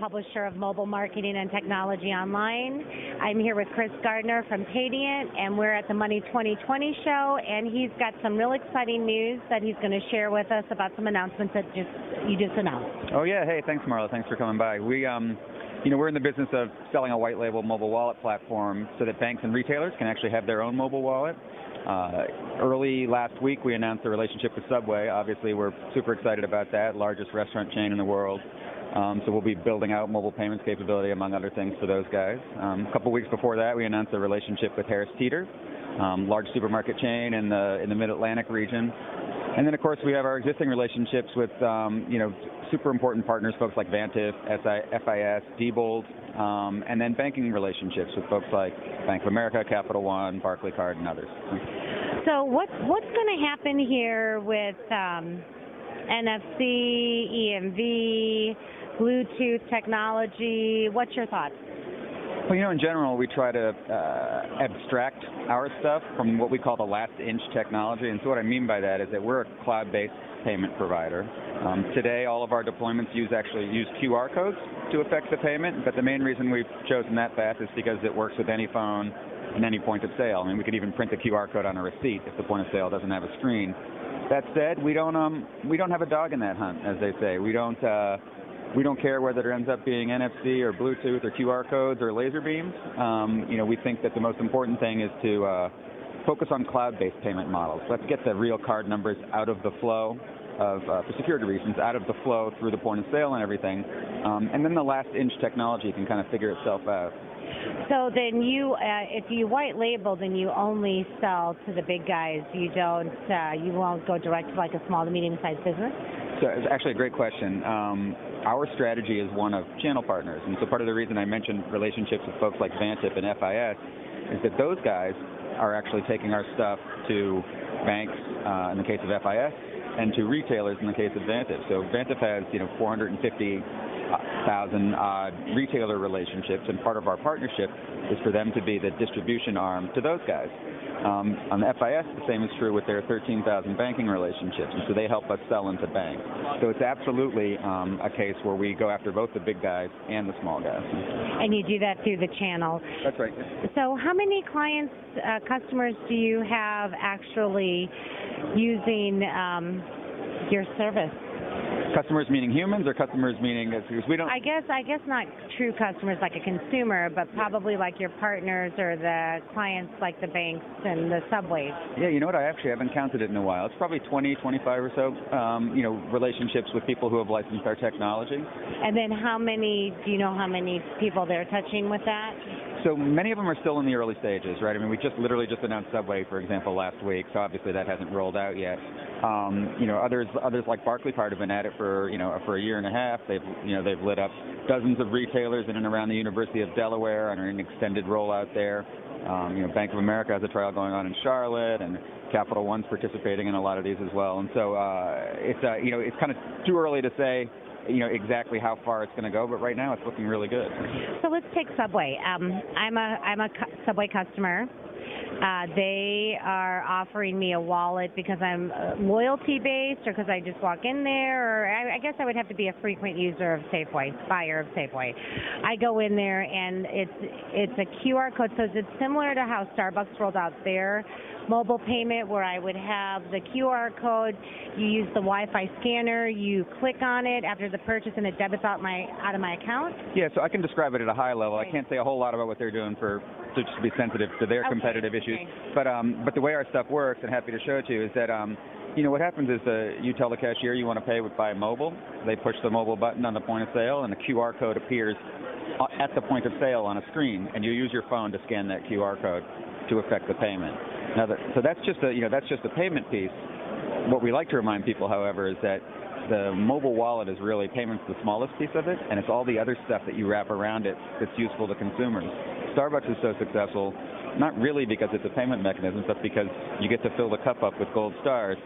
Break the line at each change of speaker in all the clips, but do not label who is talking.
publisher of mobile marketing and technology online. I'm here with Gardner from Paydiant, and we're at the Money 2020 show, and he's got some real exciting news that he's going to share with us about some announcements that you just announced.
Oh yeah, hey, thanks Marla, thanks for coming by. We're in the business of selling a white label mobile wallet platform so that banks and retailers can actually have their own mobile wallet. Early last week, we announced a relationship with Subway. Obviously, we're super excited about that, largest restaurant chain in the world. So we'll be building out mobile payments capability, among other things, for those guys. A couple weeks before that, we announced a relationship with Harris Teeter, large supermarket chain in the Mid-Atlantic region. And then, of course, we have our existing relationships with, super important partners, folks like Vantiv, FIS, Diebold, and then banking relationships with folks like Bank of America, Capital One, Barclaycard, and others.
So what's going to happen here with NFC, EMV, Bluetooth technology? What's your thoughts?
Well, in general, we try to abstract our stuff from what we call the last-inch technology. And so what I mean by that is that we're a cloud-based payment provider. Today, all of our deployments use QR codes to affect the payment, but the main reason we've chosen that path is because it works with any phone and any point of sale. I mean, we could even print a QR code on a receipt if the point of sale doesn't have a screen. That said, we don't have a dog in that hunt, as they say. We don't care whether it ends up being NFC or Bluetooth or QR codes or laser beams. We think that the most important thing is to focus on cloud-based payment models. Let's get the real card numbers out of the flow for security reasons, out of the flow through the point of sale and everything. And then the last-inch technology can kind of figure itself out.
So then if you white label, then you only sell to the big guys. You won't go direct to like a small to medium-sized business?
So it's actually a great question. Our strategy is one of channel partners, and so part of the reason I mentioned relationships with folks like Vantiv and FIS is that those guys are actually taking our stuff to banks in the case of FIS and to retailers in the case of Vantiv. So Vantiv has 450,000 odd retailer relationships, and part of our partnership is for them to be the distribution arm to those guys. On the FIS, the same is true with their 13,000 banking relationships, and so they help us sell into banks. So it's absolutely a case where we go after both the big guys and the small guys.
And you do that through the channel.
That's right.
So how many clients, customers do you have actually using your service?
Customers meaning humans, or customers meaning because we don't?
I guess not true customers like a consumer, but probably like your partners or the clients like the banks and the Subways.
Yeah, you know what? I actually haven't counted it in a while. It's probably 20, 25 or so, relationships with people who have licensed our technology.
And then do you know how many people they're touching with that?
So many of them are still in the early stages, right? I mean, we literally just announced Subway, for example, last week, so obviously that hasn't rolled out yet. Others like Barclaycard have been at it for a year and a half. They've lit up dozens of retailers in and around the University of Delaware and are in extended rollout there. Bank of America has a trial going on in Charlotte, and Capital One's participating in a lot of these as well. And so it's kind of too early to say exactly how far it's going to go, but right now it's looking really good.
So let's take Subway. I'm a Subway customer. They are offering me a wallet because I'm loyalty-based, or because I just walk in there, or I guess I would have to be a frequent user of Safeway, buyer of Safeway. I go in there, and it's a QR code, so it's similar to how Starbucks rolled out their mobile payment, where I would have the QR code, you use the Wi-Fi scanner, you click on it after the purchase, and it debits out of my account?
Yeah, so I can describe it at a high level. I can't say a whole lot about what they're doing to just be sensitive to their competitive issues. Okay. But the way our stuff works, and happy to show it to you, is that what happens is you tell the cashier you want to pay by mobile. They push the mobile button on the point of sale, and the QR code appears at the point of sale on a screen, and you use your phone to scan that QR code to affect the payment. Now, so that's just a payment piece. What we like to remind people, however, is that the mobile wallet is really payments the smallest piece of it, and it's all the other stuff that you wrap around it that's useful to consumers. Starbucks is so successful, not really because it's a payment mechanism, but because you get to fill the cup up with gold stars.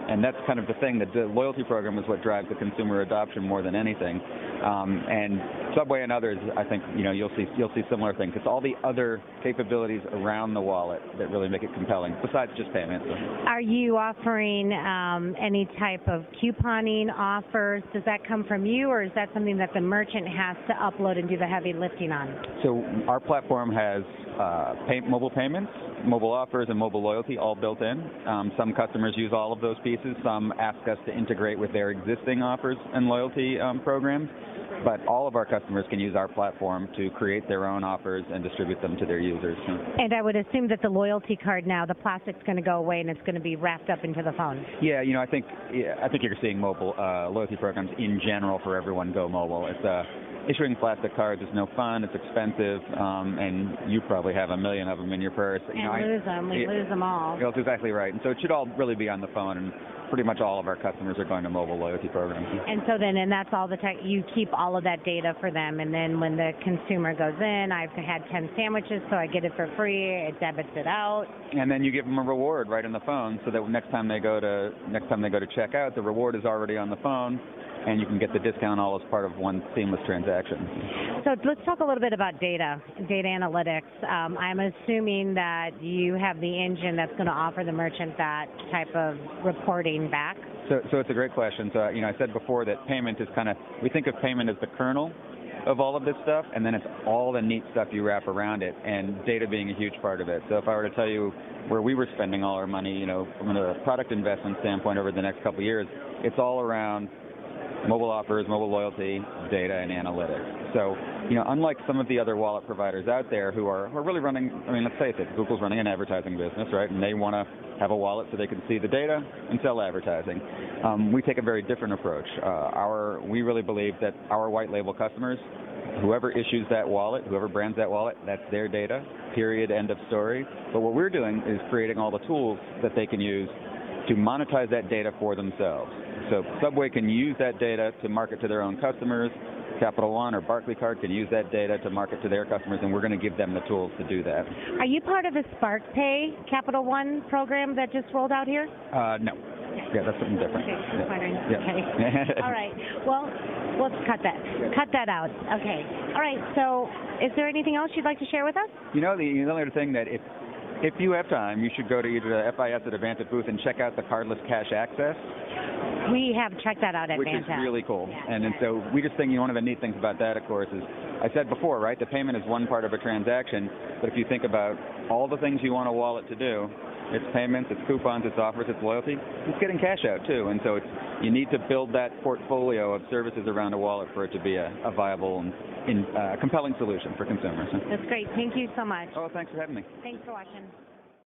And that's kind of the thing, that the loyalty program is what drives the consumer adoption more than anything. And Subway and others, I think, you'll see similar things. It's all the other capabilities around the wallet that really make it compelling, besides just payments.
Are you offering any type of couponing offers? Does that come from you, or is that something that the merchant has to upload and do the heavy lifting on?
So our platform has mobile payments, mobile offers, and mobile loyalty all built in. Some customers use all of those pieces. Some ask us to integrate with their existing offers and loyalty programs. But all of our customers can use our platform to create their own offers and distribute them to their users.
And I would assume that the loyalty card now, the plastic's going to go away and it's going to be wrapped up into the phone.
Yeah, I think you're seeing mobile loyalty programs in general for everyone go mobile. It's issuing plastic cards is no fun. It's expensive, and you probably have 1 million of them in your purse.
We lose them all.
That's exactly right. And so it should all really be on the phone. And pretty much all of our customers are going to mobile loyalty programs.
And so and that's all the tech, you keep all of that data for them, and then when the consumer goes in, I've had 10 sandwiches, so I get it for free, it debits it out.
And then you give them a reward right on the phone, so that next time they go to check out, the reward is already on the phone, and you can get the discount all as part of one seamless transaction.
So let's talk a little bit about data analytics. I'm assuming that you have the engine that's going to offer the merchant that type of reporting back.
So it's a great question. So I said before that payment is we think of payment as the kernel of all of this stuff, and then it's all the neat stuff you wrap around it, and data being a huge part of it. So if I were to tell you where we were spending all our money, from a product investment standpoint over the next couple of years, it's all around mobile offers, mobile loyalty, data, and analytics. So, unlike some of the other wallet providers out there who are really running, let's face it, Google's running an advertising business, right? And they want to have a wallet so they can see the data and sell advertising. We take a very different approach. We really believe that our white label customers, whoever issues that wallet, whoever brands that wallet, that's their data, period, end of story. But what we're doing is creating all the tools that they can use to monetize that data for themselves. So Subway can use that data to market to their own customers. Capital One or Barclaycard can use that data to market to their customers, and we're going to give them the tools to do that.
Are you part of the Spark Pay Capital One program that just rolled out here?
No. Yeah, that's something different.
Okay, just wondering.
Yeah.
Okay. All right. Well, let's cut that out. Okay. All right. So, is there anything else you'd like to share with us?
The only other thing that if you have time, you should go to either the FIS or Advanta booth and check out the cardless cash access.
We have checked that out at
Which
Advanta.
is really cool. And so we just think one of the neat things about that, of course, is I said before, right, the payment is one part of a transaction, but if you think about all the things you want a wallet to do, it's payments, it's coupons, it's offers, it's loyalty, it's getting cash out too. And so you need to build that portfolio of services around a wallet for it to be a viable and compelling solution for consumers.
That's great. Thank you so much.
Oh, thanks for having me.
Thanks for watching.